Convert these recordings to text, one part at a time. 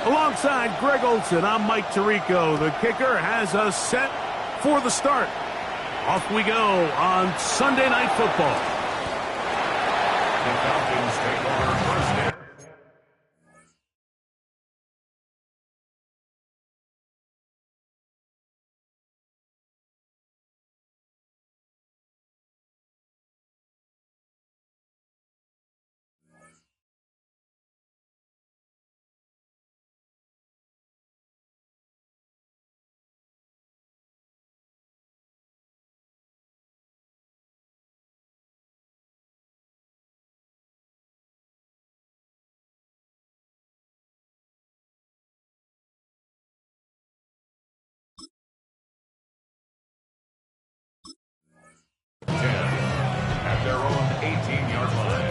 Alongside Greg Olson, I'm Mike Tirico. The kicker has us set for the start. Off we go on Sunday Night Football. The Falcons take over first down. At their own 18-yard line.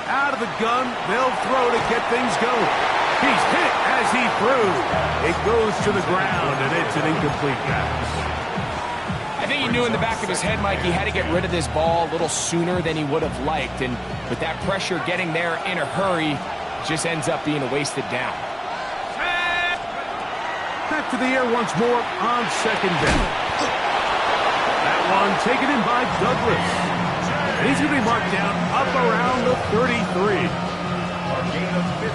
Out of the gun, they'll throw to get things going. He's hit as he threw. It goes to the ground, and it's an incomplete pass. I think he knew in the back of his head, Mike, he had to get rid of this ball a little sooner than he would have liked. And with that pressure getting there in a hurry, it just ends up being a wasted down. Back to the air once more on second down. That one taken in by Douglas. And he's going to be marked down up around the 33.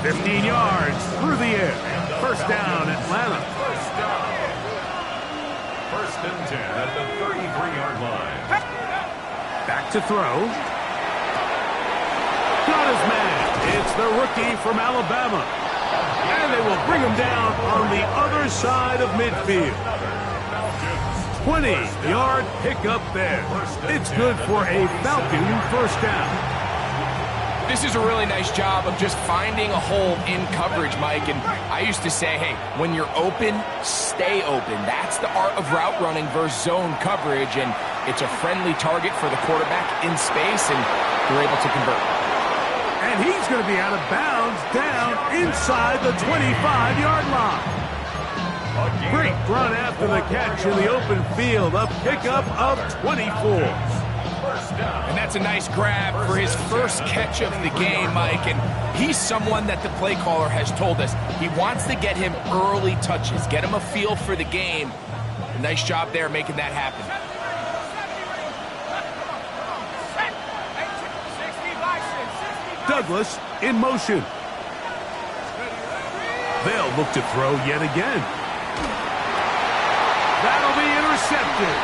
15 yards through the air. First down, Atlanta. First and 10 at the 33-yard line. Back to throw. Got his man. It's the rookie from Alabama. And they will bring him down on the other side of midfield. 20-yard pickup there. It's good for a Falcon first down. This is a really nice job of just finding a hole in coverage, Mike. And I used to say, hey, when you're open, stay open. That's the art of route running versus zone coverage. And it's a friendly target for the quarterback in space, and they're able to convert. And he's going to be out of bounds down inside the 25-yard line. Great run after the catch in the open field. A pickup of 24. And that's a nice grab for his first catch of the game, Mike. And he's someone that the play caller has told us he wants to get him early touches, get him a feel for the game. A nice job there making that happen. Douglas in motion. They'll look to throw yet again. That'll be intercepted.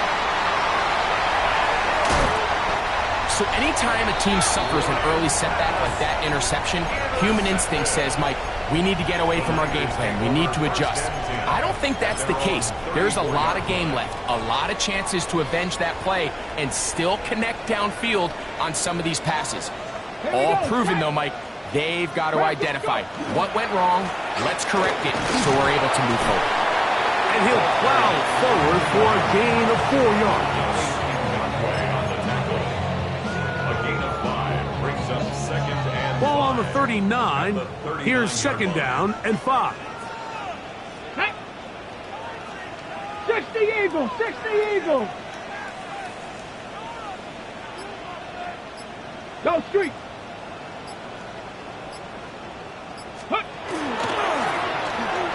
So anytime a team suffers an early setback like that interception, human instinct says, Mike, we need to get away from our game plan. We need to adjust. I don't think that's the case. There's a lot of game left, a lot of chances to avenge that play and still connect downfield on some of these passes. All proven, though, Mike, they've got to identify what went wrong, let's correct it so we're able to move forward. And he'll plow forward for a gain of 4 yards. A gain of 5 brings up second and Ball on the 39. Here's second down and 5. 60 Eagles, 60 Eagles. Go street.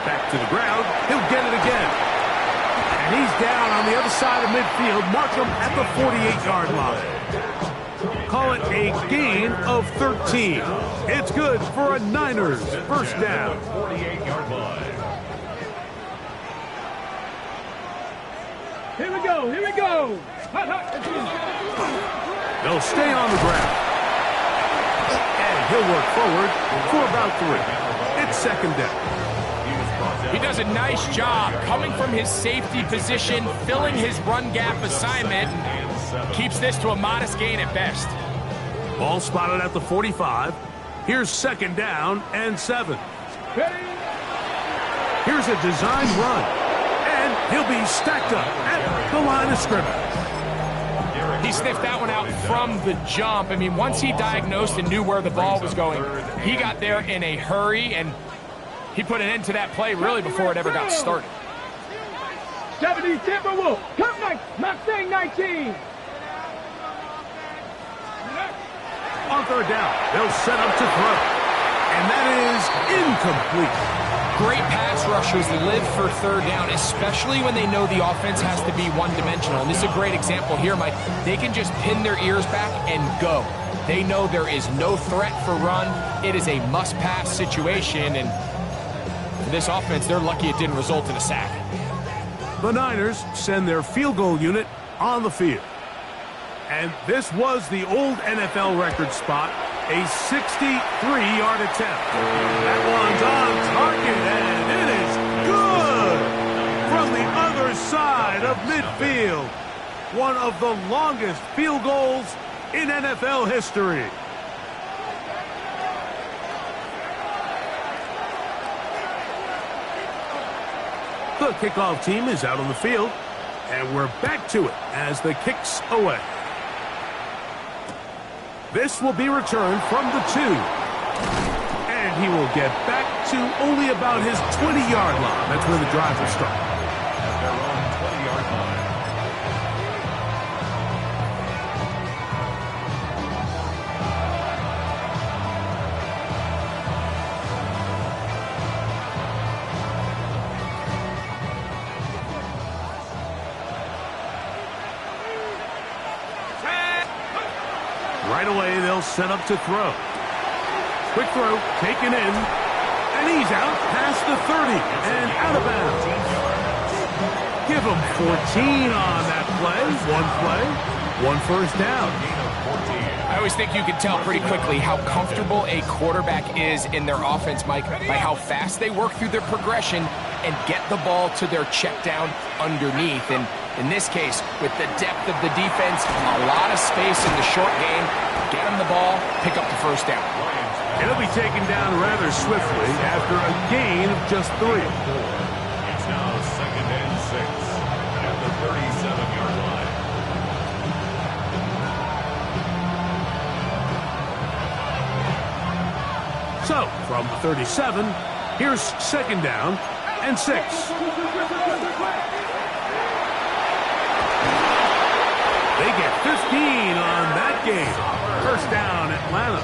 Back to the ground. He'll get it again. And he's down on the other side of midfield. Mark him at the 48-yard line. Call it a gain of 13. It's good for a Niners first down. 48-yard line. Here we go, here we go. They'll stay on the ground. And he'll work forward for about 3. It's second down. He does a nice job coming from his safety position, filling his run gap assignment, and keeps this to a modest gain at best. Ball spotted at the 45. Here's second down and 7. Here's a designed run. And he'll be stacked up at the line of scrimmage. He sniffed that one out from the jump. I mean, once he diagnosed and knew where the ball was going, he got there in a hurry, and he put an end to that play really before it ever got started. 70 Timberwolves, come back, Mustang 19. On third down, they'll set up to throw. And that is incomplete. Great pass rushers live for third down, especially when they know the offense has to be one-dimensional. And this is a great example here, Mike. They can just pin their ears back and go. They know there is no threat for run. It is a must-pass situation, and for this offense, they're lucky it didn't result in a sack. The Niners send their field goal unit on the field. And this was the old NFL record spot, a 63-yard attempt. That one's on target, and it is good from the other side of midfield. One of the longest field goals in NFL history. The kickoff team is out on the field, and we're back to it as the kick's away. This will be returned from the 2. And he will get back to only about his 20-yard line. That's where the drive will start. At their own 20-yard line. Right away, they'll set up to throw. Quick throw, taken in, and he's out past the 30 and out of bounds. Give him 14 on that play, one first down. I always think you can tell pretty quickly how comfortable a quarterback is in their offense, Mike, by how fast they work through their progression and get the ball to their check down underneath. And in this case, with the depth of the defense, a lot of space in the short game, get them the ball, pick up the first down. It'll be taken down rather swiftly after a gain of just 3. It's now 2nd and 6 at the 37-yard line. So, from 37, here's 2nd down and 6. They get 15 on that game. First down, Atlanta.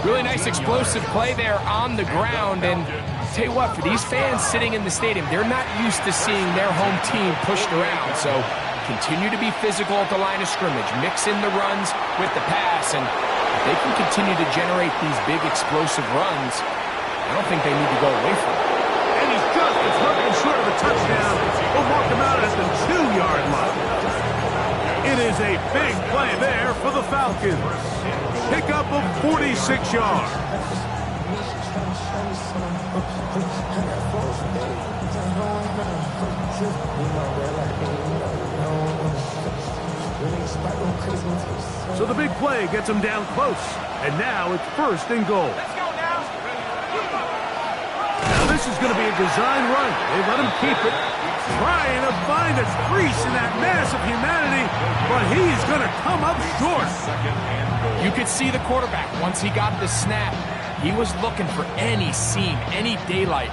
Really nice explosive play there on the ground. And I'll tell you what, for these fans sitting in the stadium, they're not used to seeing their home team pushed around. So continue to be physical at the line of scrimmage. Mix in the runs with the pass. And if they can continue to generate these big explosive runs, I don't think they need to go away from it. And he's just as nothing short of a touchdown. We'll mark him out at the 2-yard line. It is a big play there for the Falcons. Pickup of 46 yards. So the big play gets him down close. And now it's 1st and goal. Now this is going to be a design run. They let him keep it. Trying to find a crease in that mass of humanity, but he's going to come up short. You could see the quarterback, once he got the snap, he was looking for any seam, any daylight,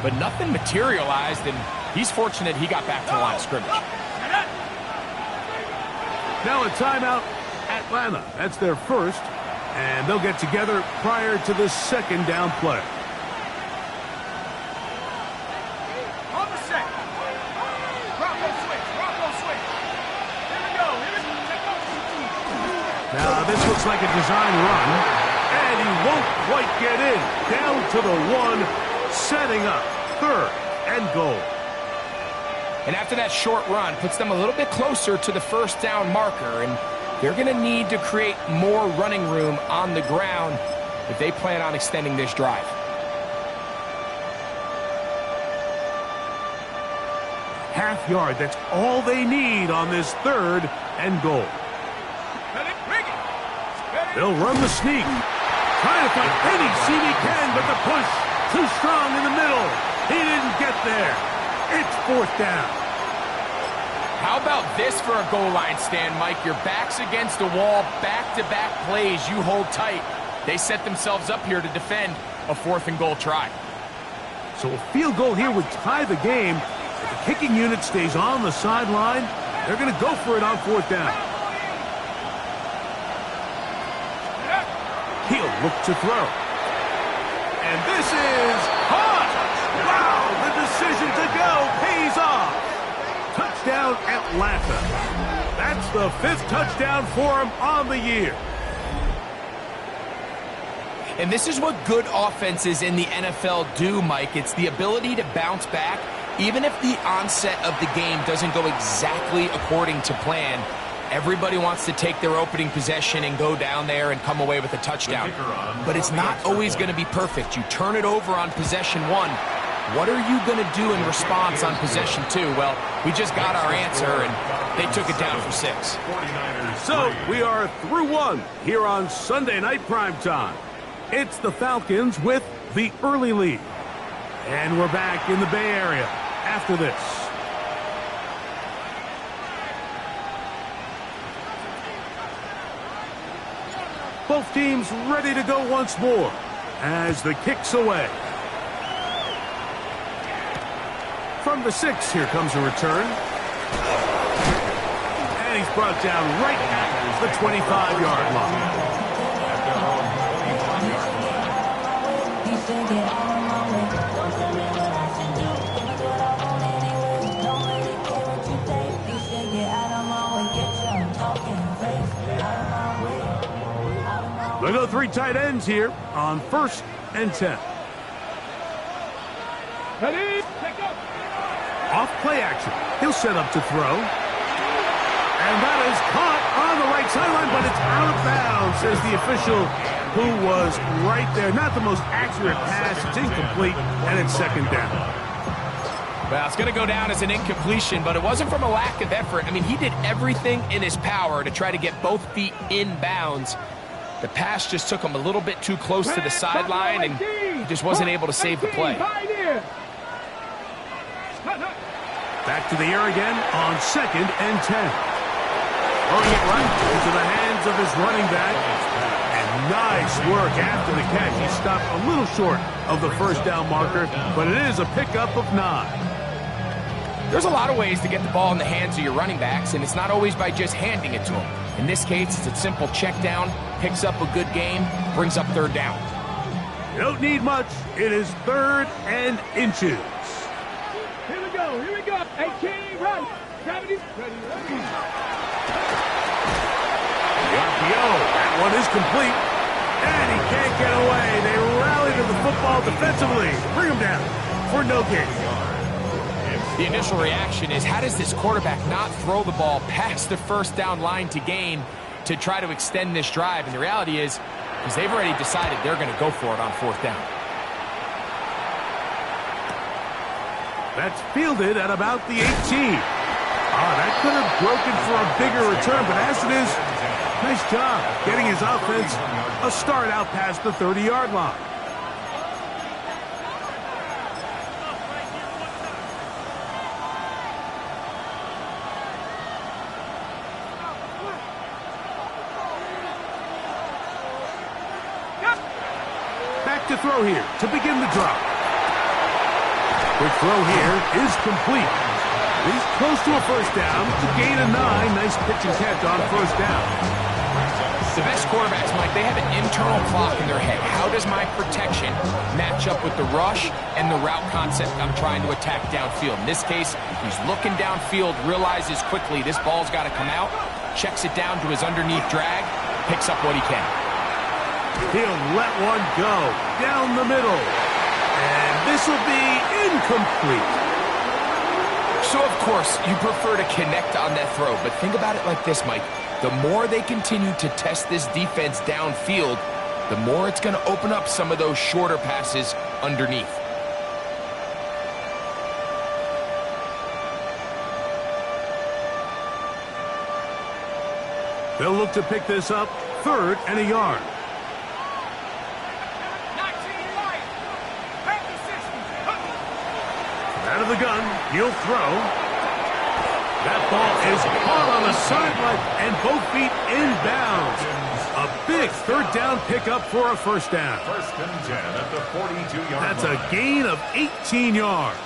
but nothing materialized, and he's fortunate he got back to the line of scrimmage. Now a timeout, Atlanta. That's their first, and they'll get together prior to the 2nd down play. Now, this looks like a design run, and he won't quite get in. Down to the 1, setting up 3rd and goal. And after that short run, puts them a little bit closer to the first down marker, and they're going to need to create more running room on the ground if they plan on extending this drive. Half yard, that's all they need on this 3rd and goal. They'll run the sneak. Trying to find any seam he can, but the push too strong in the middle. He didn't get there. It's 4th down. How about this for a goal line stand, Mike? Your back's against the wall, back-to-back plays, you hold tight. They set themselves up here to defend a 4th and goal try. So a field goal here would tie the game. If the kicking unit stays on the sideline, they're going to go for it on 4th down. He'll look to throw. And this is caught! Wow, the decision to go pays off. Touchdown, Atlanta. That's the 5th touchdown for him on the year. And this is what good offenses in the NFL do, Mike. It's the ability to bounce back, even if the onset of the game doesn't go exactly according to plan. Everybody wants to take their opening possession and go down there and come away with a touchdown. But it's not always going to be perfect. You turn it over on possession 1. What are you going to do in response on possession 2? Well, we just got our answer, and they took it down for 6. So we are through 1 here on Sunday Night Primetime. It's the Falcons with the early lead. And we're back in the Bay Area after this. Both teams ready to go once more as the kick's away. From the 6, here comes a return. And he's brought down right at the 25-yard line. They'll go 3 tight ends here on 1st and 10. Ready? Pick up. Off play action. He'll set up to throw. And that is caught on the right sideline, but it's out of bounds, says the official who was right there. Not the most accurate pass. It's incomplete, and it's 2nd down. Well, it's going to go down as an incompletion, but it wasn't from a lack of effort. I mean, he did everything in his power to try to get both feet in bounds. The pass just took him a little bit too close to the sideline, and he just wasn't able to save the play. Back to the air again on 2nd and 10. Throwing it right into the hands of his running back. And nice work after the catch. He stopped a little short of the 1st down marker, but it is a pickup of 9. There's a lot of ways to get the ball in the hands of your running backs, and it's not always by just handing it to them. In this case, it's a simple check down, picks up a good game, brings up 3rd down. You don't need much. It is 3rd and inches. Here we go. Here we go. 18, run. 70. Ready. The RPO. That one is complete. And he can't get away. They rally to the football defensively. Bring him down for no gain. The initial reaction is, how does this quarterback not throw the ball past the 1st down line to gain to try to extend this drive? And the reality is they've already decided they're going to go for it on 4th down. That's fielded at about the 18. That could have broken for a bigger return, but as it is, nice job getting his offense a start out past the 30-yard line. Back to throw here to begin the drop. Quick throw here is complete. He's close to a 1st down to gain a 9. Nice pitch and catch on 1st down. The best quarterbacks, Mike, they have an internal clock in their head. How does my protection match up with the rush and the route concept I'm trying to attack downfield? In this case, he's looking downfield, realizes quickly this ball's got to come out, checks it down to his underneath drag, picks up what he can. He'll let one go down the middle. And this will be incomplete. So, of course, you prefer to connect on that throw, but think about it like this, Mike. The more they continue to test this defense downfield, the more it's going to open up some of those shorter passes underneath. They'll look to pick this up 3rd and a yard. Out of the gun, he'll throw. That ball is caught on the sideline and both feet inbounds. A big third down pickup for a first down. First and 10 at the 42-yard line. That's a gain of 18 yards.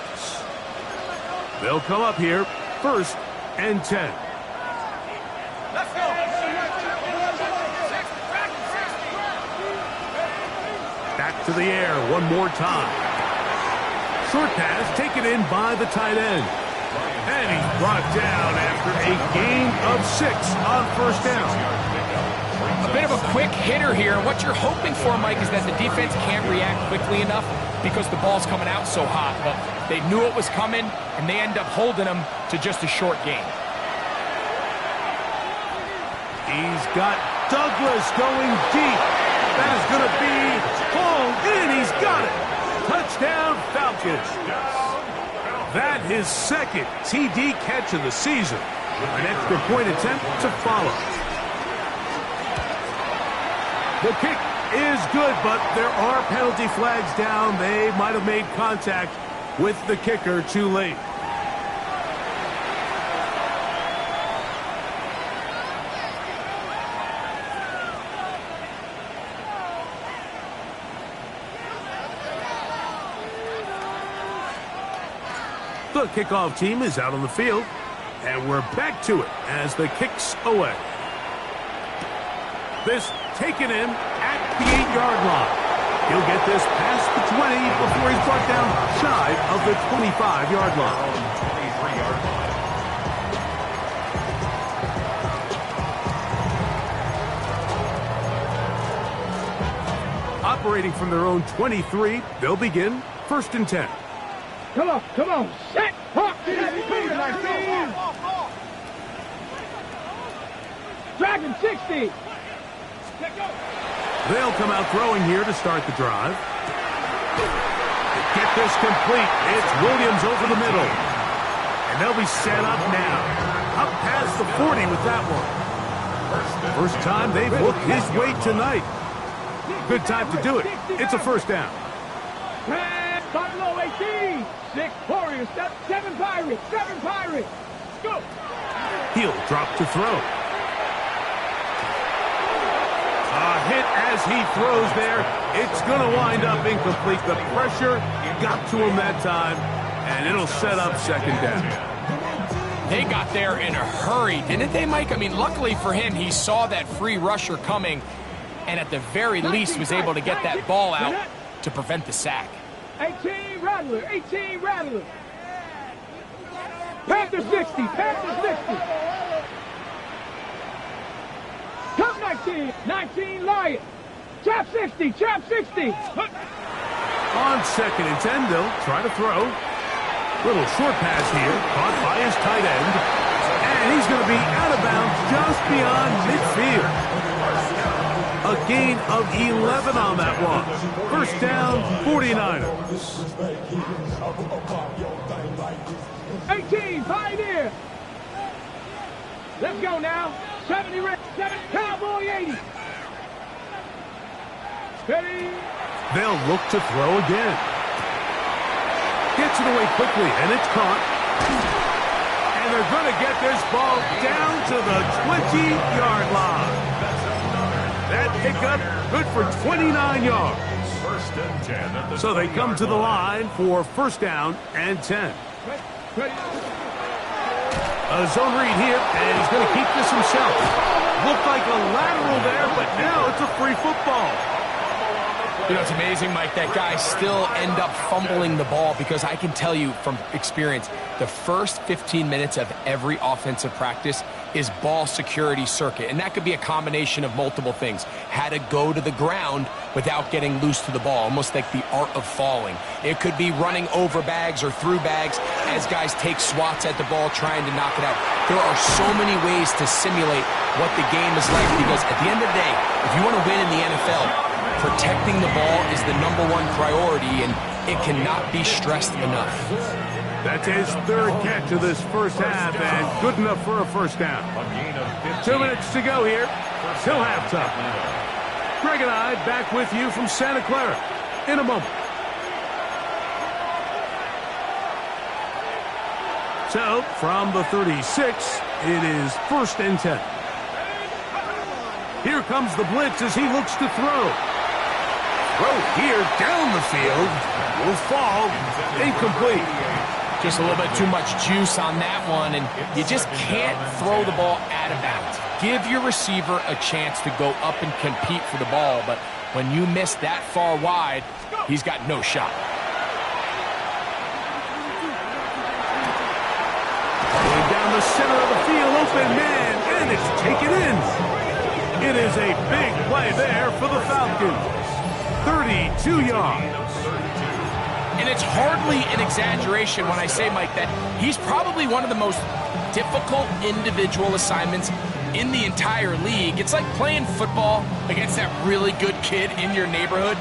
They'll come up here, first and 10. Let's go. Back to the air one more time. Short pass taken in by the tight end. And he's brought down after a gain of 6 on first down. A bit of a quick hitter here. What you're hoping for, Mike, is that the defense can't react quickly enough because the ball's coming out so hot. But they knew it was coming, and they end up holding them to just a short gain. He's got Douglas going deep. That is going to be hauled in. He's got it. Touchdown, Falcons. That his second TD catch of the season. An extra point attempt to follow. The kick is good, but there are penalty flags down. They might have made contact with the kicker too late. The kickoff team is out on the field, and we're back to it as the kick's away. This taken in at the 8-yard line. He'll get this past the 20 before he's brought down shy of the 25-yard line. 23-yard line. Operating from their own 23, they'll begin first and 10. Come on, come on. Set. Hawk. Dragon 60. Let go. They'll come out throwing here to start the drive. Get this complete. It's Williams over the middle. And they'll be set up now. Up past the 40 with that one. First time they've looked his way tonight. Good time to do it. It's a first down. Start low, 18. 6 Warriors, 7 Pirates, 7 Pirates. Go. He'll drop to throw. A hit as he throws there. It's going to wind up incomplete. The pressure got to him that time, and it'll set up second down. They got there in a hurry, didn't they, Mike? I mean, luckily for him, he saw that free rusher coming, and at the very least was able to get that ball out to prevent the sack. 18 Rattler, 18 Rattler. Panther 60, Panther 60. Top 19, 19 Lion. Trap 60, Trap 60. On second and 10, they'll try to throw. Little short pass here, caught by his tight end. And he's going to be out of bounds just beyond midfield. A gain of 11 on that one. First down, 49ers. 18, Pioneer. Let's go now. 70, 7, Cowboy 80. Ready. They'll look to throw again. Gets it away quickly, and it's caught. And they're going to get this ball down to the 20-yard line. That pickup good for 29 yards. First and 10 at the So they come to the line for first down and 10. Ready. A zone read here, and he's going to keep this himself. Looked like a lateral there, but now it's a free football. You know, it's amazing, Mike, that guys still end up fumbling the ball because I can tell you from experience, the first 15 minutes of every offensive practice is ball security circuit. And that could be a combination of multiple things. How to go to the ground without getting loose to the ball, almost like the art of falling. It could be running over bags or through bags as guys take swats at the ball trying to knock it out. There are so many ways to simulate what the game is like because at the end of the day, if you want to win in the NFL, protecting the ball is the #1 priority, and it cannot be stressed enough. That's his third catch of this first half, and good enough for a first down. 2 minutes to go here till halftime. Greg and I back with you from Santa Clara in a moment. So, from the 36, it is 1st and 10. Here comes the blitz as he looks to throw. Throw here down the field. Will fall. Incomplete. Just a little bit too much juice on that one, and you just can't throw the ball out of bounds. Give your receiver a chance to go up and compete for the ball, but when you miss that far wide, he's got no shot. Going down the center of the field, open man, and it's taken in. It is a big play there for the Falcons. 32 yards. And it's hardly an exaggeration when I say, Mike, that he's probably one of the most difficult individual assignments in the entire league. It's like playing football against that really good kid in your neighborhood.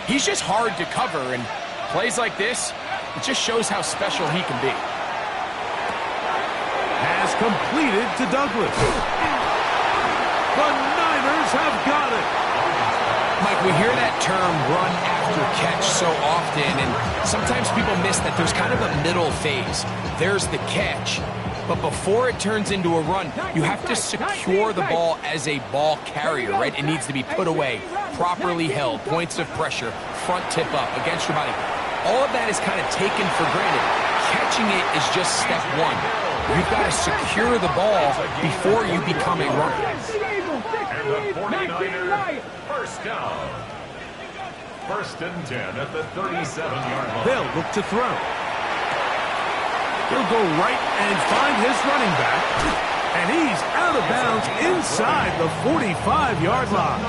He's just hard to cover, and plays like this, it just shows how special he can be. Has completed to Douglas. The Niners have got it. Mike, we hear that term run after catch so often, and sometimes people miss that there's kind of a middle phase. There's the catch, but before it turns into a run, you have to secure the ball as a ball carrier, right? It needs to be put away, properly held, points of pressure, front tip up, against your body. All of that is kind of taken for granted. Catching it is just step one. You've got to secure the ball before you become a runner. And the 49ers, first down. 1st and 10 at the 37-yard line. They'll look to throw. He'll go right and find his running back. And he's out of bounds inside the 45-yard line.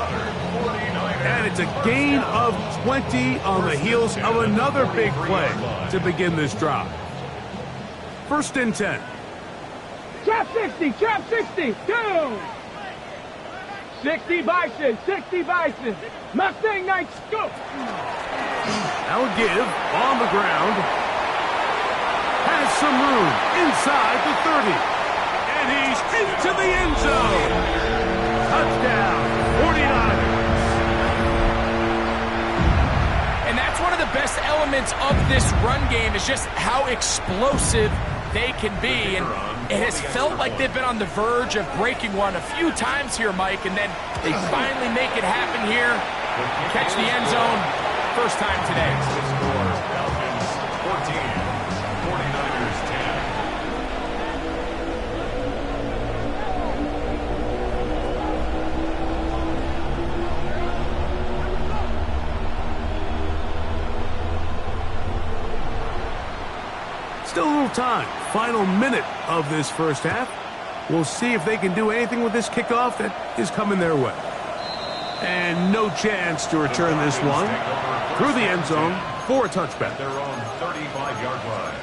And it's a gain of 20 on the heels of another big play to begin this drive. 1st and 10. Trap 60, trap 60, 2. 60 Bison, 60 Bison. Mustang Knights, go. Now a give on the ground. Has some room inside the 30. And he's into the end zone. Touchdown, 49ers. And that's one of the best elements of this run game is just how explosive they can be. And it has felt like they've been on the verge of breaking one a few times here, Mike, and then they finally make it happen here. Catch the end zone, first time today. Falcons 14, 49ers 10. Still a little time. Final minute of this first half. We'll see if they can do anything with this kickoff that is coming their way. And no chance to return this one through the end zone for a touchback. Their own 35-yard line.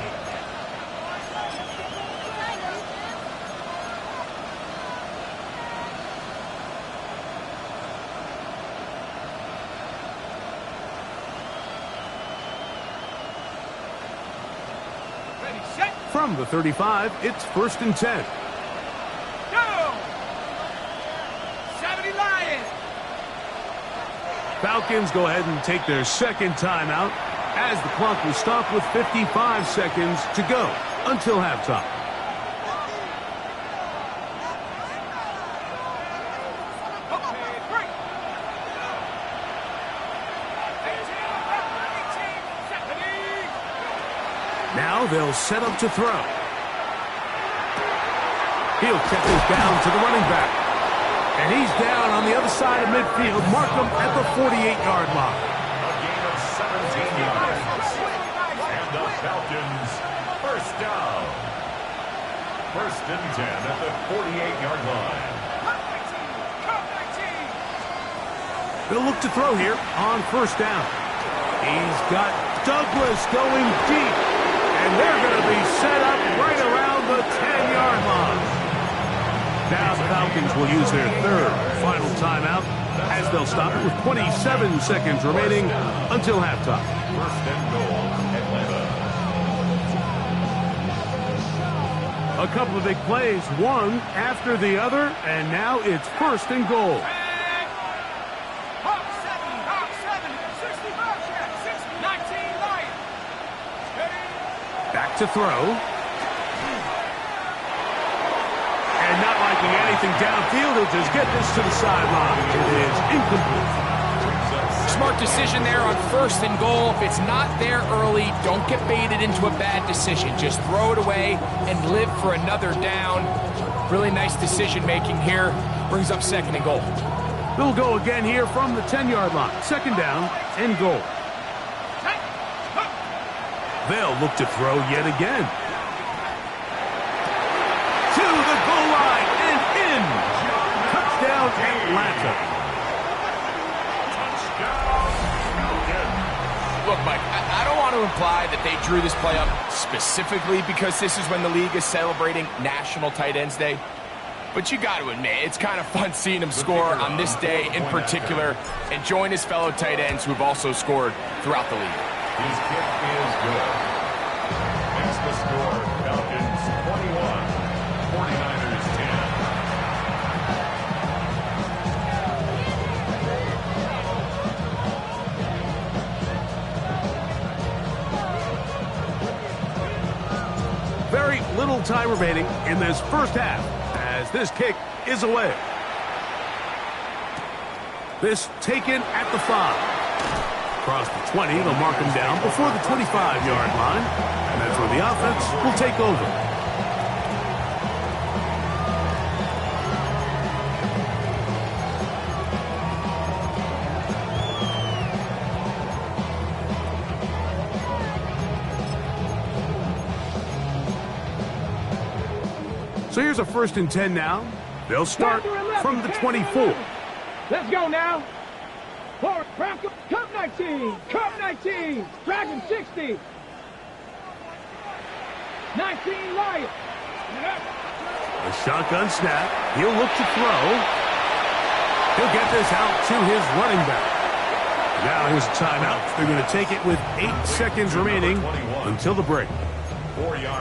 From the 35, it's 1st and 10. Go. 70 Lions. Falcons go ahead and take their second timeout as the clock will stop with 55 seconds to go until halftime. Now they'll set up to throw. He'll check this down to the running back. And he's down on the other side of midfield. Mark him at the 48-yard line. A gain of 17 yards. And the Falcons, first down. 1st and 10 at the 48-yard line. They'll look to throw here on 1st down. He's got Douglas going deep. And they're going to be set up right around the 10-yard line. Now the Falcons will use their third final timeout as they'll stop it with 27 seconds remaining until halftime. 1st and goal, Atlanta. A couple of big plays, one after the other, and now it's 1st and goal. Back to throw. expecting anything downfield. He'll just get this to the sideline. It is incomplete. Smart decision there on 1st and goal. If it's not there early, don't get baited into a bad decision. Just throw it away and live for another down. Really nice decision-making here. Brings up 2nd and goal. They'll go again here from the 10-yard line. 2nd down and goal. They'll look to throw yet again. To the goal line and in. Touchdown, Atlanta. Look, Mike, I don't want to imply that they drew this play up specifically because this is when the league is celebrating National Tight Ends Day. But you got to admit, it's kind of fun seeing him score on this day in particular and join his fellow tight ends who have also scored throughout the league. His kick is good. That's the score. Falcons 21, 49ers 10. Very little time remaining in this first half as this kick is away. This taken at the 5. Across the 20, they'll mark him down before the 25-yard line. And that's where the offense will take over. So here's a 1st and 10 now. They'll start from the 24. Let's go now. Forward, Falcons, Cup 19, Cup 19, Dragon 60. 19 Lions. A shotgun snap. He'll look to throw. He'll get this out to his running back. Now here's a timeout. They're going to take it with 8 seconds remaining until the break.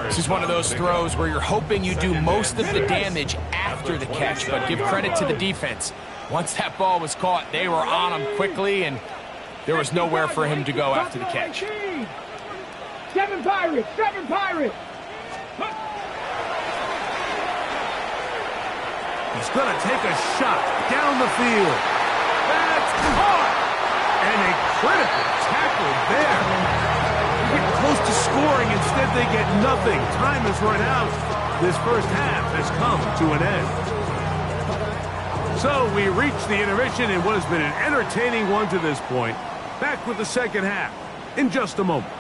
This is one of those throws where you're hoping you do most of the damage after the catch, but give credit to the defense. Once that ball was caught, they were on him quickly, and there was nowhere for him to go after the catch. 7 Pirates, 7 Pirates. He's going to take a shot down the field. That's caught! And a critical tackle there. Getting close to scoring. Instead, they get nothing. Time has run out. This first half has come to an end. So we reach the intermission in what has been an entertaining one to this point. Back with the second half in just a moment.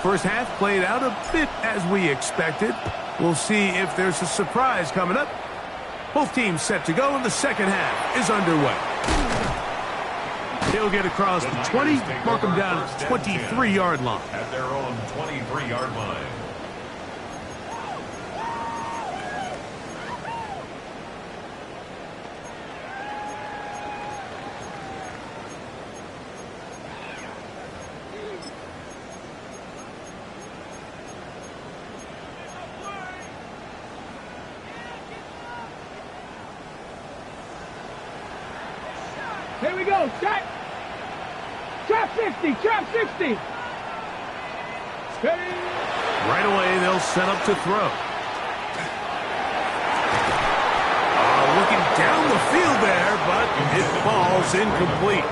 First half played out a bit as we expected. We'll see if there's a surprise coming up. Both teams set to go, and the second half is underway. He'll get across the 20, mark him down at the 23-yard line. At their own 23-yard line. Here we go. Trap 60. Trap 60. Right away, they'll set up to throw. Looking down the field there, but it falls incomplete.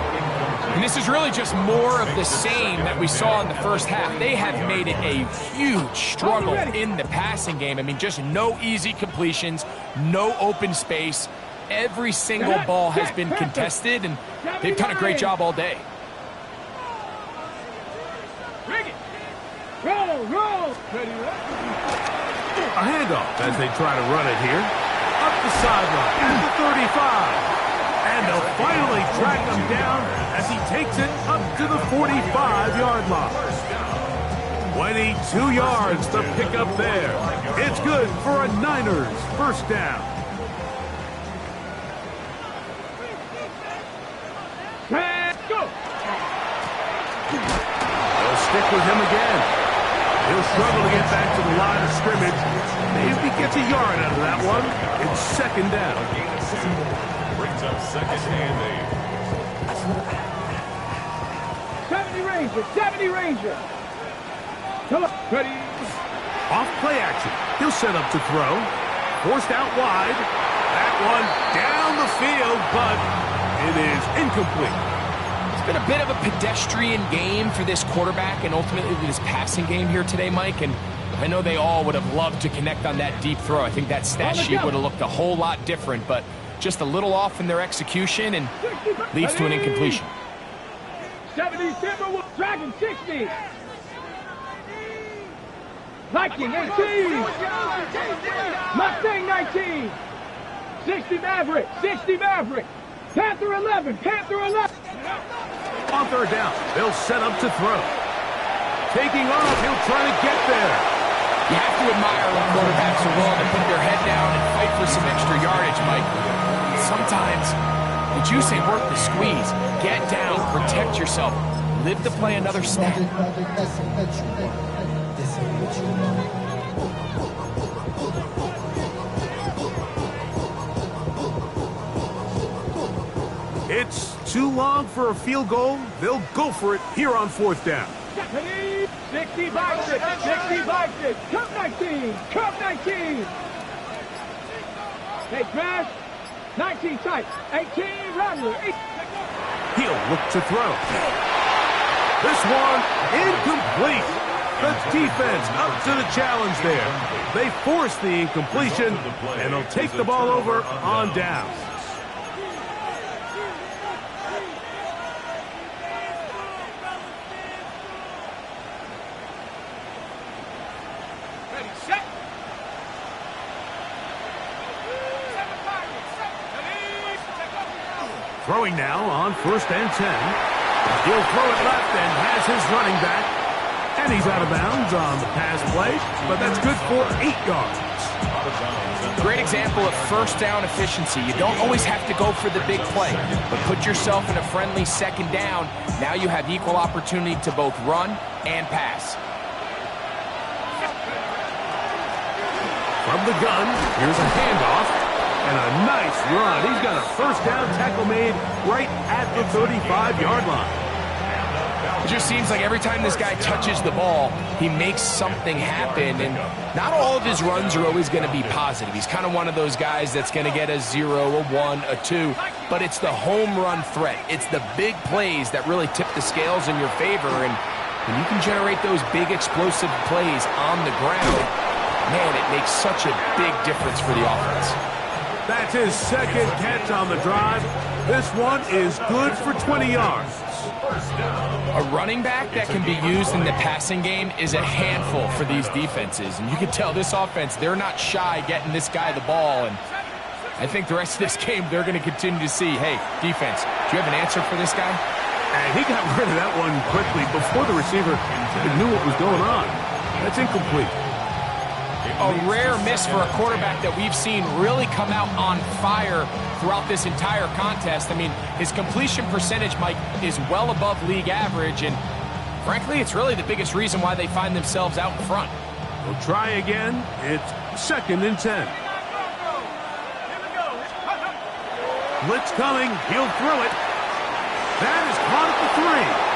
And this is really just more of the same that we saw in the first half. They have made it a huge struggle in the passing game. I mean, just no easy completions, no open space. Every single ball has been contested, and they've done a great job all day. Roll. A handoff as they try to run it here. Up the sideline at the 35. And they'll finally track him down as he takes it up to the 45-yard line. 22 yards to pick up there. It's good for a Niners first down. Let's go. They'll stick with him again. He'll struggle to get back to the line of scrimmage. Maybe gets a yard out of that one. It's second down. Brings up second and 70 Ranger, 70 Ranger. Come on, ready. Off play action. He'll set up to throw. Forced out wide. That one down the field, but it is incomplete. It's been a bit of a pedestrian game for this quarterback and ultimately this passing game here today, Mike. And I know they all would have loved to connect on that deep throw. I think that stat sheet would have looked a whole lot different, but just a little off in their execution and leads to an incompletion. 70 Timberwolves, Dragon 60. Viking 18. Mustang 19. 60 Maverick, 60 Maverick. Panther 11, Panther 11. On third down, they'll set up to throw. Taking off, he'll try to get there. You have to admire when quarterbacks are willing to put their head down and fight for some extra yardage, Mike. Sometimes the juice ain't worth the squeeze. Get down, protect yourself, live to play another snap. It's too long for a field goal. They'll go for it here on fourth down. 65-6, 65-6. Cup 19, Cup 19. Hey, Crash. 19 tight. 18, Rattler. He'll look to throw. This one incomplete. The defense up to the challenge there. They force the incompletion, and they'll take the ball over on down. Throwing now on first and 10. He'll throw it left and has his running back. And he's out of bounds on the pass play, but that's good for 8 yards. Great example of first down efficiency. You don't always have to go for the big play, but put yourself in a friendly second down. Now you have equal opportunity to both run and pass. From the gun, here's a handoff. And a nice run. He's got a first down tackle made right at the 35-yard line. It just seems like every time this guy touches the ball, he makes something happen. And not all of his runs are always going to be positive. He's kind of one of those guys that's going to get a 0, a 1, a 2. But it's the home run threat. It's the big plays that really tip the scales in your favor. And when you can generate those big explosive plays on the ground, man, it makes such a big difference for the offense. That's his second catch on the drive. This one is good for 20 yards. A running back that can be used in the passing game is a handful for these defenses. And you can tell this offense, they're not shy getting this guy the ball. And I think the rest of this game, they're going to continue to see, hey, defense, do you have an answer for this guy? And he got rid of that one quickly before the receiver even knew what was going on. That's incomplete. A rare miss for a quarterback that we've seen really come out on fire throughout this entire contest. I mean, his completion percentage, Mike, is well above league average, and frankly, it's really the biggest reason why they find themselves out in front. We'll try again. It's second and 10. Blitz coming. He'll throw it. That is caught at the 3.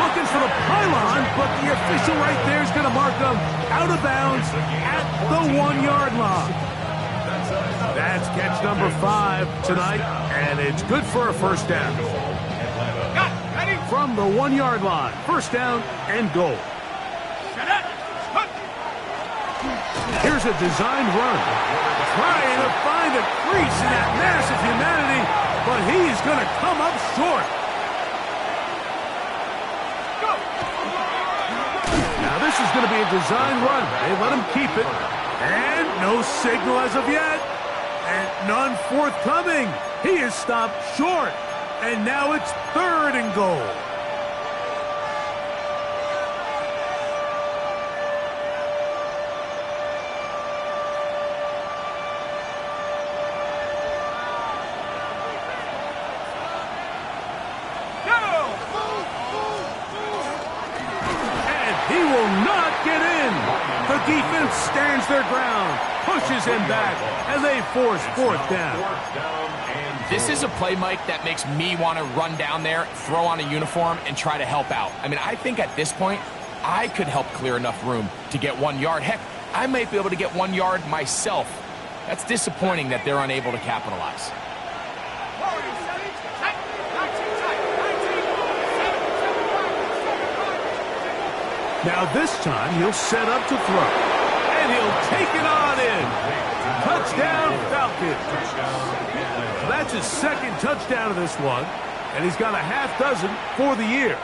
Looking for the pylon, but the official right there is going to mark them out of bounds at the 1-yard line. That's catch number 5 tonight, and it's good for a first down. From the 1-yard line, first down and goal. Here's a designed run. Trying to find a crease in that massive humanity, but he's going to come up short. This is going to be a design run. They let him keep it. And no signal as of yet. And none forthcoming. He is stopped short. And now it's third and goal. He will not get in. The defense stands their ground, pushes him back, and they force fourth down. This is a play, Mike, that makes me want to run down there, throw on a uniform, and try to help out. I mean, I think at this point, I could help clear enough room to get 1 yard. Heck, I might be able to get 1 yard myself. That's disappointing that they're unable to capitalize. Now this time he'll set up to throw. And he'll take it on in. Touchdown, Falcons. That's his second touchdown of this one. And he's got a half dozen for the year.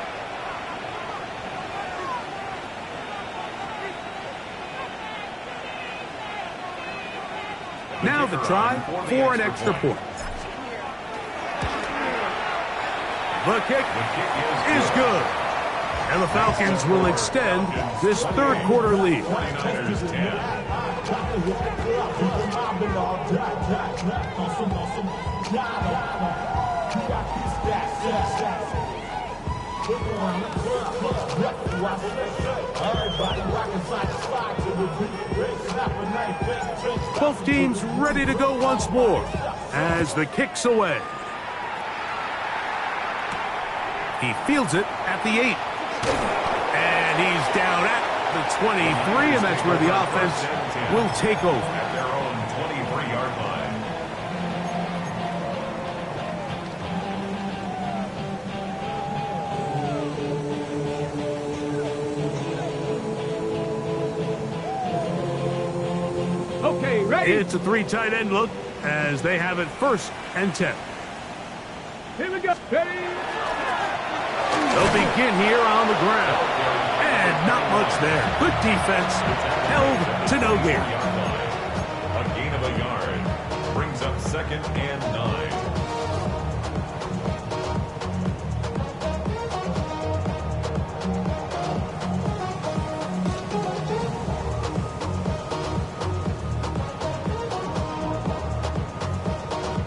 Now the try for an extra point. The kick is good. And the Falcons will extend this third quarter lead. Both teams ready to go once more as the kick's away. He fields it at the 8. And he's down at the 23, and that's where the offense will take over. At their own 23-yard line. Okay, ready? It's a 3 tight end look as they have it 1st and 10. Here we go. Ready? They'll begin here on the ground. And not much there. Good defense. Held to no gain. A gain of a yard. Brings up 2nd and 9.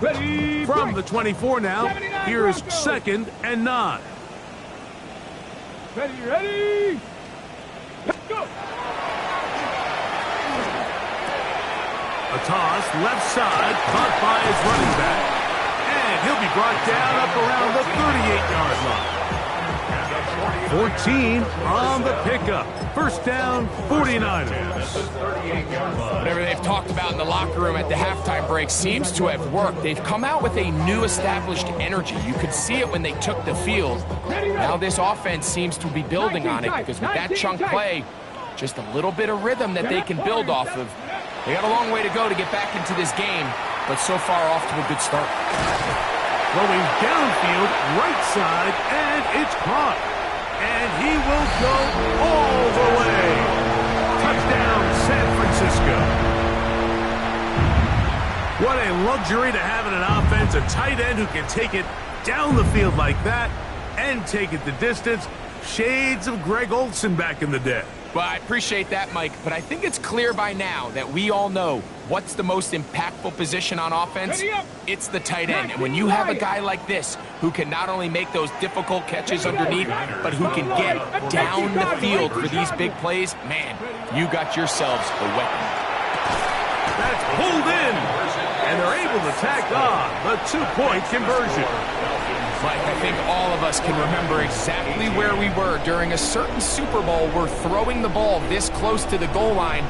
Ready? From the 24 now, here's 2nd and 9. Ready, ready? Let's go! A toss, left side, caught by his running back. And he'll be brought down up around the 38-yard line. 14 on the pickup. 1st down, 49ers. Whatever they've talked about in the locker room at the halftime break seems to have worked. They've come out with a new established energy. You could see it when they took the field. Now this offense seems to be building on it because with that chunk play, just a little bit of rhythm that they can build off of. They got a long way to go to get back into this game, but so far off to a good start. Throwing downfield, right side, and it's caught. And he will go all the way. Touchdown, San Francisco. What a luxury to have in an offense, a tight end who can take it down the field like that and take it the distance. Shades of Greg Olsen back in the day. Well, I appreciate that, Mike, but I think it's clear by now that we all know what's the most impactful position on offense. It's the tight end. And when you have a guy like this who can not only make those difficult catches underneath, but who can get down the field for these big plays, man, you got yourselves a weapon. That's pulled in, and they're able to tack on the 2-point conversion. Mike, I think all of us can remember exactly where we were during a certain Super Bowl where throwing the ball this close to the goal line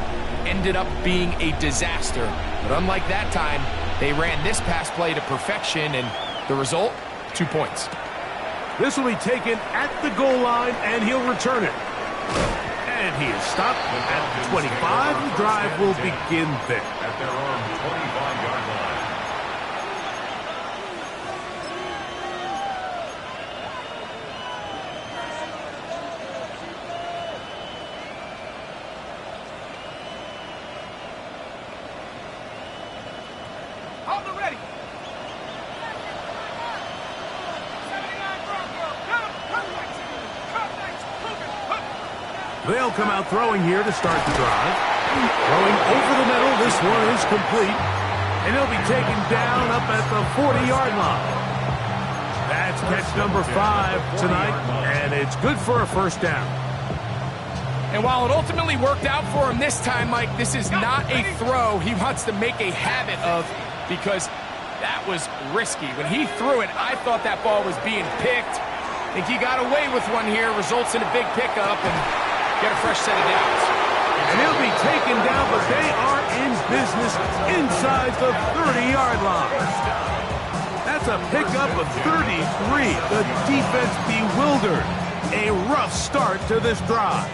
ended up being a disaster. But unlike that time, they ran this pass play to perfection, and the result, 2 points. This will be taken at the goal line, and he'll return it. And he is stopped at the 25. The drive will begin there. At their own 25-yard line. They'll come out throwing here to start the drive. Throwing over the middle. This one is complete. And he'll be taken down up at the 40-yard line. That's catch number 5 tonight, and it's good for a 1st down. And while it ultimately worked out for him this time, Mike, this is not a throw he wants to make a habit of, because that was risky. When he threw it, I thought that ball was being picked. I think he got away with one here, results in a big pickup, and get a fresh set of downs. And he'll be taken down, but they are in business inside the 30-yard line. That's a pickup of 33. The defense bewildered. A rough start to this drive.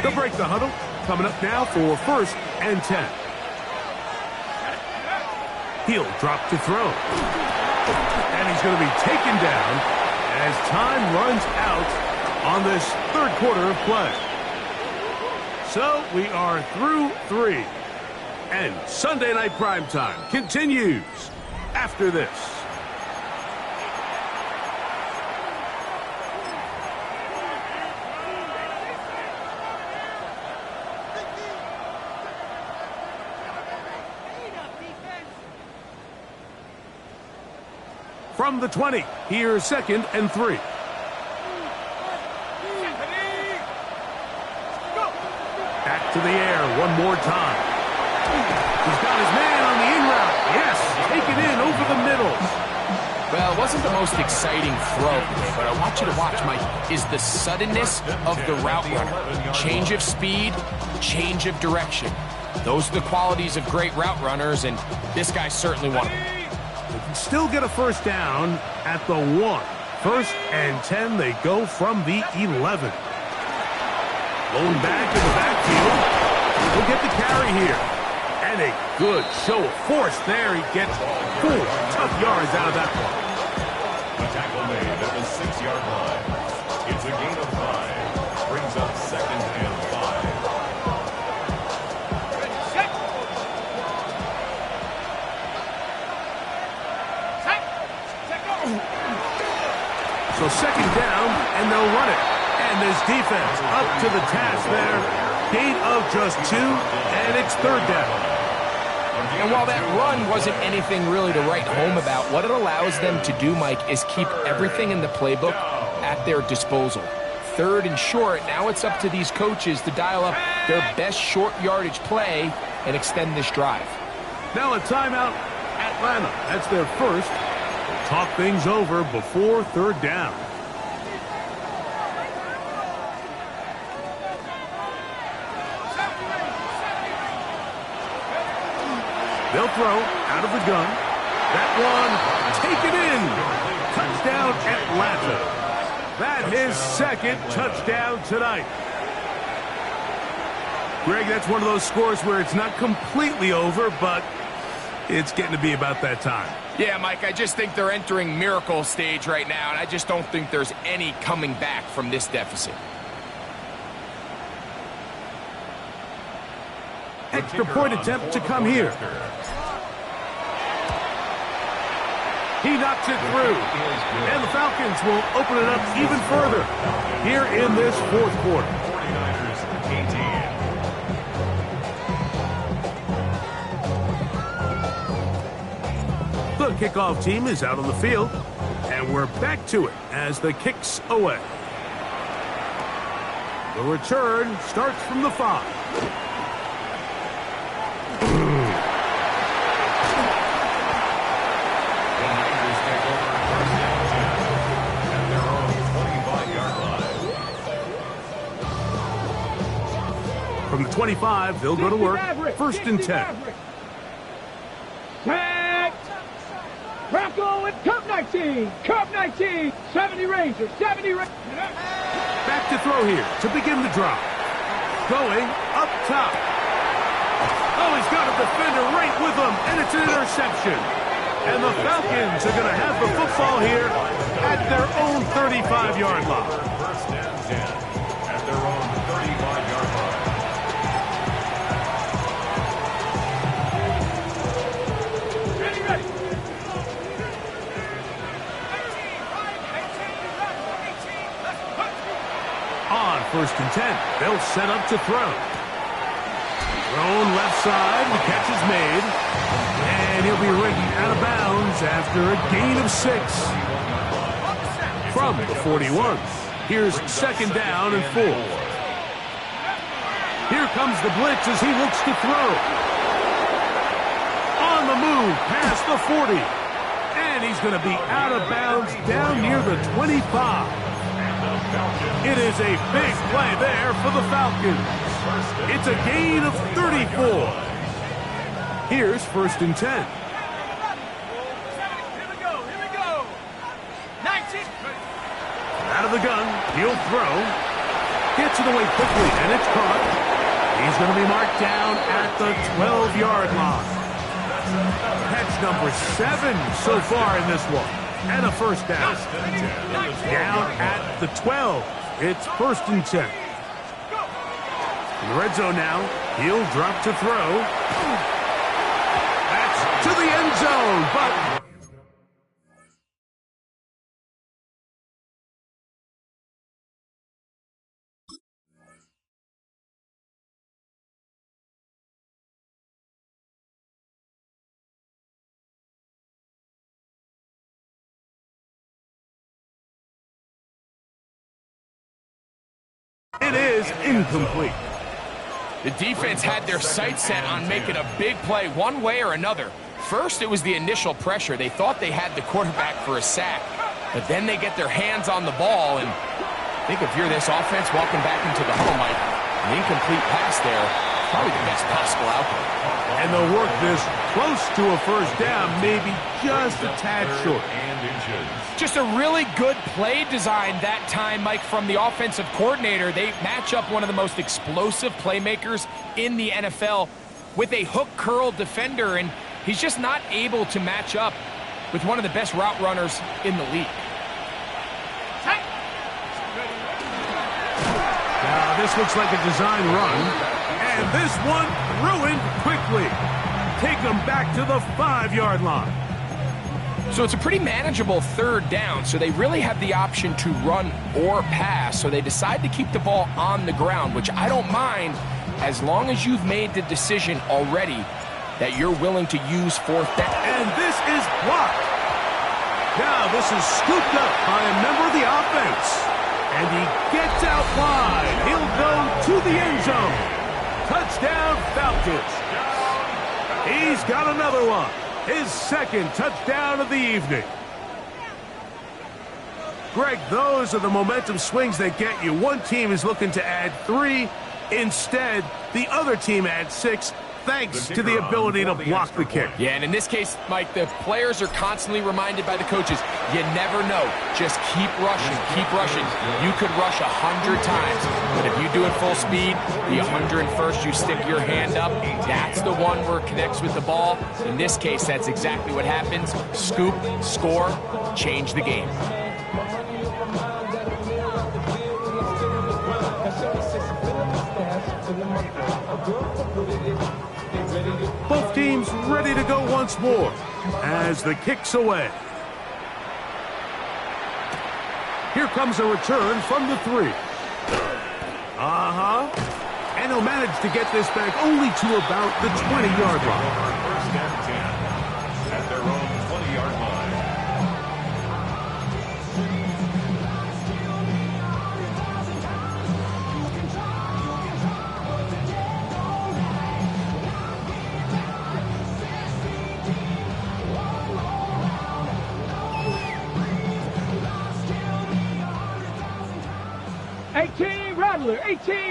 They'll break the huddle. Coming up now for 1st and 10. He'll drop to throw. And he's going to be taken down as time runs out on this third quarter of play. So we are through 3. And Sunday Night Primetime continues after this. From the 20, here's 2nd and 3. Back to the air one more time. He's got his man on the in route. Yes, take it in over the middle. Well, it wasn't the most exciting throw today, but I want you to watch, Mike, is the suddenness of the route runner. Change of speed, change of direction. Those are the qualities of great route runners, and this guy certainly one of them. They can still get a first down at the 1. 1st and 10, they go from the 11. Going back in the backfield. He'll get the carry here. And a good show of force there. He gets 4 tough yards out of that one. The tackle made at the 6-yard line. It's a gain of 5. Brings up 2nd and 5. So 2nd down, and they'll run it. And this defense up to the task there. Gain of just 2, and it's 3rd down. And while that run wasn't anything really to write home about, what it allows them to do, Mike, is keep everything in the playbook at their disposal. 3rd and short, now it's up to these coaches to dial up their best short yardage play and extend this drive. Now a timeout, Atlanta. That's their first. They'll talk things over before 3rd down. They'll throw out of the gun. That one, taken in. Touchdown, Atlanta. That his 2nd touchdown tonight. Greg, that's one of those scores where it's not completely over, but it's getting to be about that time. Yeah, Mike, I just think they're entering miracle stage right now, and I just don't think there's any coming back from this deficit. Extra point attempt to come here. He knocks it through. And the Falcons will open it up even further here in this 4th quarter. 49ers 18. The kickoff team is out on the field, and we're back to it as the kick's away. The return starts from the 5. From the 25, they'll go to work. 1st and 10. Tag. Rocco and Cub 19. Cub 19. 70 Rangers. 70 Rangers. Back to throw here to begin the drive. Going up top. Oh, he's got a defender right with him, and it's an interception. And the Falcons are going to have the football here at their own 35-yard line. 1st and 10 at their own 35-yard line. On 1st and 10, they'll set up to throw. Thrown left side, the catch is made. And he'll be ridden out of bounds after a gain of 6. From the 41, here's 2nd down and 4. comes the blitz as he looks to throw. On the move, past the 40. And he's going to be out of bounds down near the 25. It is a big play there for the Falcons. It's a gain of 34. Here's 1st and 10. Here we go. 19. Out of the gun, he'll throw. Gets it away quickly, and it's caught. He's going to be marked down at the 12-yard line. Catch number 7 so far in this one. And a 1st down. Down at the 12. It's 1st and 10. In the red zone now. He'll drop to throw. That's to the end zone, but it is incomplete. The defense had their sights set on making a big play one way or another. First, it was the initial pressure. They thought they had the quarterback for a sack. But then they get their hands on the ball, and I think if you're this offense walking back into the huddle, Mike, an incomplete pass there, probably the best possible outcome. And they'll work this close to a 1st down, maybe just a tad short. Just a really good play design that time, Mike, from the offensive coordinator. They match up one of the most explosive playmakers in the NFL with a hook curl defender, and he's just not able to match up with one of the best route runners in the league. Now, this looks like a design run, and this one ruined quickly. Take them back to the 5-yard line. So it's a pretty manageable 3rd down, so they really have the option to run or pass, so they decide to keep the ball on the ground, which I don't mind as long as you've made the decision already that you're willing to use 4th down. And this is blocked. Now this is scooped up by a member of the offense. And he gets out wide. He'll go to the end zone. Touchdown, Falcons. He's got another one. His 2nd touchdown of the evening. Greg, those are the momentum swings that get you. One team is looking to add 3. Instead, the other team adds 6, thanks to the ability to block the kick. Yeah, and in this case, Mike, the players are constantly reminded by the coaches, you never know. Just keep rushing, keep rushing. You could rush 100 times, but if you do it full speed, the 101st, you stick your hand up. That's the one where it connects with the ball. In this case, that's exactly what happens. Scoop, score, change the game. Both teams ready to go once more as the kick's away. Here comes a return from the 3. And he'll manage to get this back only to about the 20-yard line. 1st and 10 at their own 20-yard line.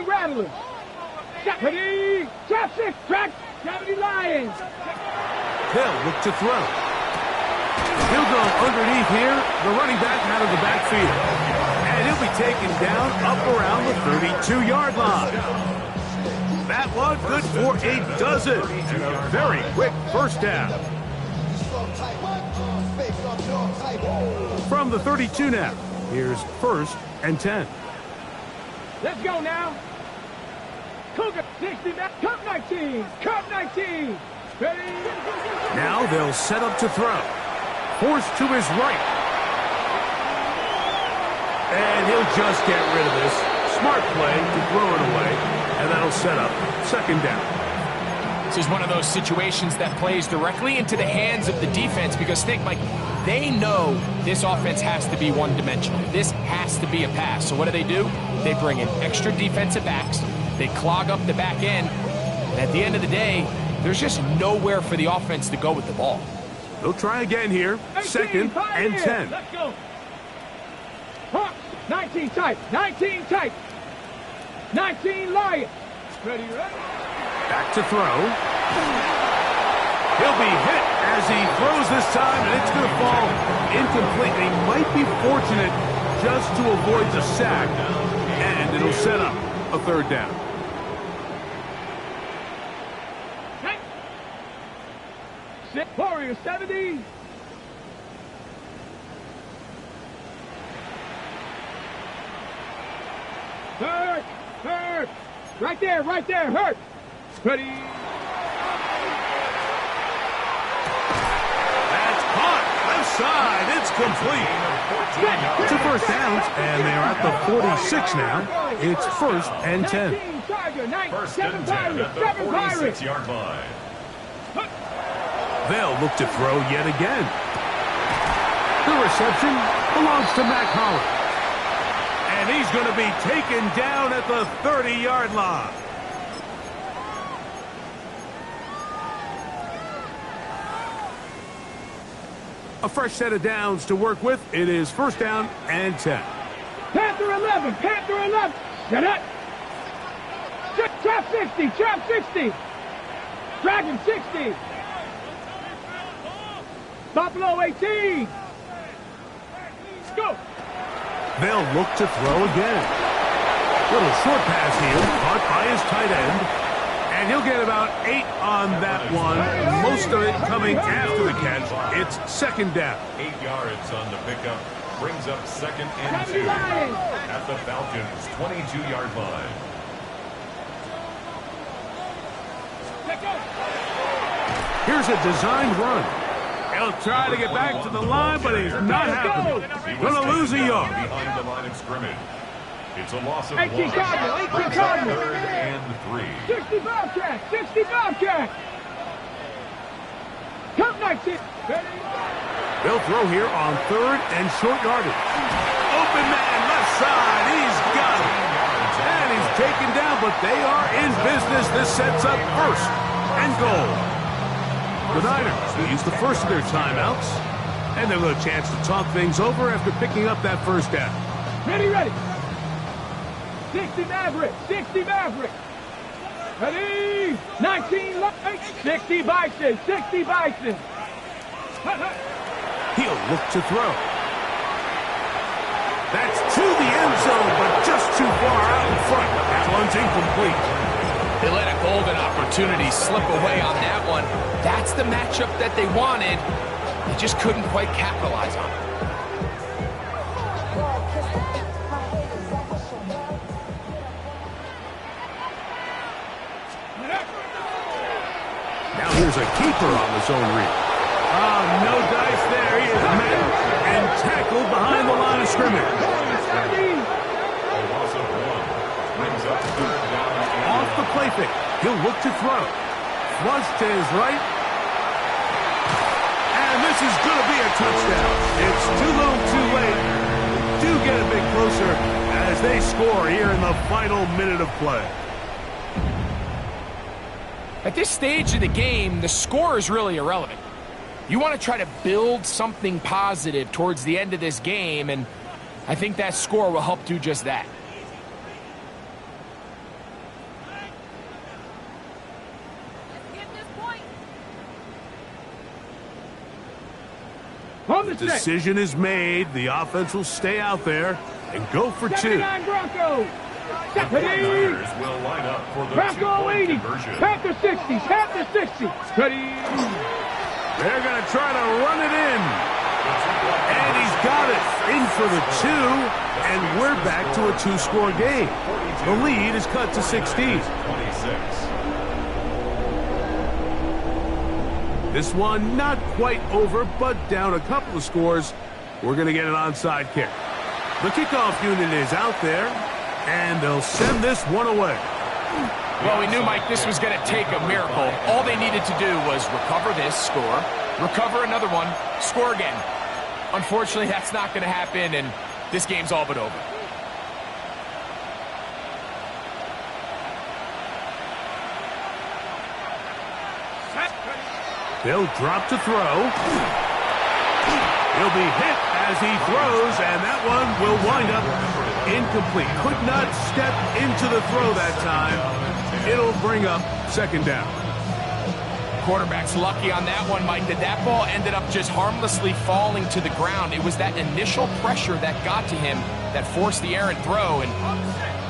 Rattler. Ready, trap 6, track, Gravity Lions. They'll look to throw. He'll go underneath here, the running back out of the backfield. And he'll be taken down up around the 32-yard line. That one good for a dozen. Very quick 1st down. From the 32 now, here's 1st and 10. Let's go now. Cougar 60, Cup 19, Cup 19. Ready? Now they'll set up to throw. Forced to his right. And he'll just get rid of this. Smart play to throw it away. And that'll set up 2nd down. This is one of those situations that plays directly into the hands of the defense because think, Mike, They know this offense has to be one-dimensional. This has to be a pass. So what do? They bring in extra defensive backs. They clog up the back end. And at the end of the day, there's just nowhere for the offense to go with the ball. They'll try again here. 2nd and 10. Let's go. 19 tight. 19 tight. 19 Lions. Ready, ready. Back to throw. He'll be hit as he throws this time, and it's going to fall incomplete. He might be fortunate just to avoid the sack, and it'll set up a 3rd down. Warriors 70. Hurt. Right there, hurt. Ready. That's caught. Left side. It's complete. 2 first downs, and they're at the 46 now. It's 1st and 10. 19 Tiger, 1st and 10 at the 46-yard line. They'll look to throw yet again. The reception belongs to Mac Hollins. And he's going to be taken down at the 30-yard line. A fresh set of downs to work with. It is 1st down and 10. Panther 11. Get it. Trap 60. Dragon 60. Buffalo 18. Go. They'll look to throw again. Little short pass here, caught by his tight end. And he'll get about 8 on that one. Most of it coming after the catch. It's 2nd down. 8 yards on the pickup. Brings up 2nd and 2 at the Falcons' 22-yard line. Here's a designed run. He'll try to get back to the line, but he's not happening. Going to lose a yard. Behind the line of scrimmage. It's a loss of 1. 18 Cardinals. 3rd and 3. 60 Bobcat. Count 19. They'll throw here on 3rd and short yardage. Open man, left side. He's got it. And he's taken down, but they are in business. This sets up 1st and goal. The Niners will use the first of their timeouts, and they'll have a chance to talk things over after picking up that 1st down. Ready. 60 Maverick. Ready. 19 Lions. 60 Bison. He'll look to throw. That's to the end zone, but just too far out in front. That one's incomplete. They let a golden opportunity slip away on that one. That's the matchup that they wanted. They just couldn't quite capitalize on it. Now here's a keeper on the zone read. Oh, no dice there. He is met and tackled behind the line of scrimmage. A loss of 1. Brings up 3rd down. Off the play fake. He'll look to throw. Flush to his right. And this is going to be a touchdown. It's too little too late. Do get a bit closer as they score here in the final minute of play. At this stage of the game, the score is really irrelevant. You want to try to build something positive towards the end of this game, and I think that score will help do just that. The decision is made. The offense will stay out there and go for 2. 79 Broncos. The 49ers will line up for the Bronco 2-point 80. conversion. Panther 60. Ready. They're going to try to run it in. And he's got it in for the 2. And we're back to a 2-score game. The lead is cut to 16. 26. This one not quite over, but down a couple of scores. We're going to get an onside kick. The kickoff unit is out there, and they'll send this one away. Well, we knew, Mike, this was going to take a miracle. All they needed to do was recover this, score, recover another one, score again. Unfortunately, that's not going to happen, and this game's all but over. They'll drop to throw. He'll be hit as he throws, and that one will wind up incomplete. Could not step into the throw that time. It'll bring up second down. Quarterback's lucky on that one, Mike, that ball ended up just harmlessly falling to the ground. It was that initial pressure that got to him that forced the errant throw, and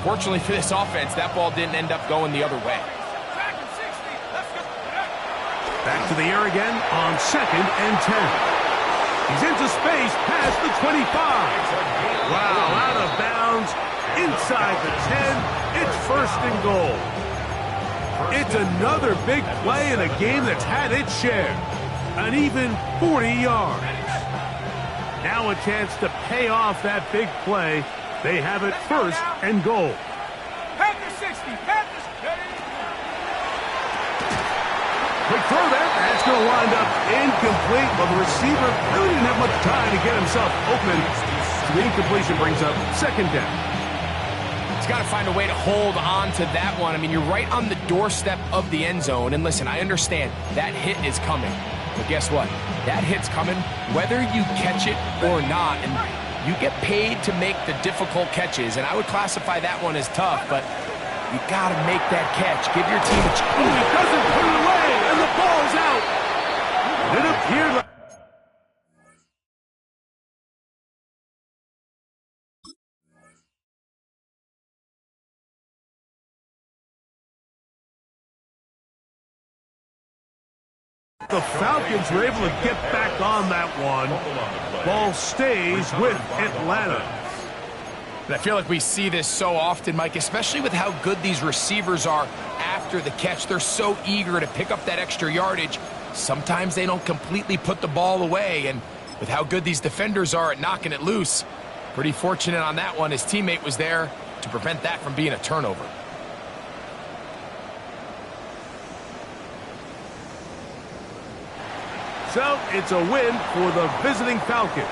fortunately for this offense, that ball didn't end up going the other way. Back to the air again on 2nd and 10. He's into space past the 25. Wow, out of bounds, inside the 10. It's 1st and goal. It's another big play in a game that's had its share. An even 40 yards. Now a chance to pay off that big play. They have it 1st and goal. Panthers 60, Panthers. Quick throw there. That's going to wind up incomplete. But the receiver really didn't have much time to get himself open. So the incompletion brings up 2nd down. He's got to find a way to hold on to that one. I mean, you're right on the doorstep of the end zone. And listen, I understand that hit is coming. But guess what? That hit's coming whether you catch it or not. And you get paid to make the difficult catches. And I would classify that one as tough, but you got to make that catch. Give your team a chance. Oh, he doesn't put it away, and the ball's out. It appeared like the Falcons were able to get back on that one. Ball stays with Atlanta. I feel like we see this so often, Mike, especially with how good these receivers are after the catch. They're so eager to pick up that extra yardage. Sometimes they don't completely put the ball away, and with how good these defenders are at knocking it loose, pretty fortunate on that one. His teammate was there to prevent that from being a turnover. So it's a win for the visiting Falcons.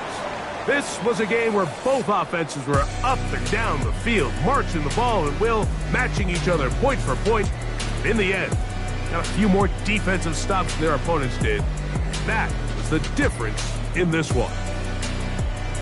This was a game where both offenses were up and down the field, marching the ball and will, matching each other point for point. In the end, got a few more defensive stops than their opponents did. That was the difference in this one.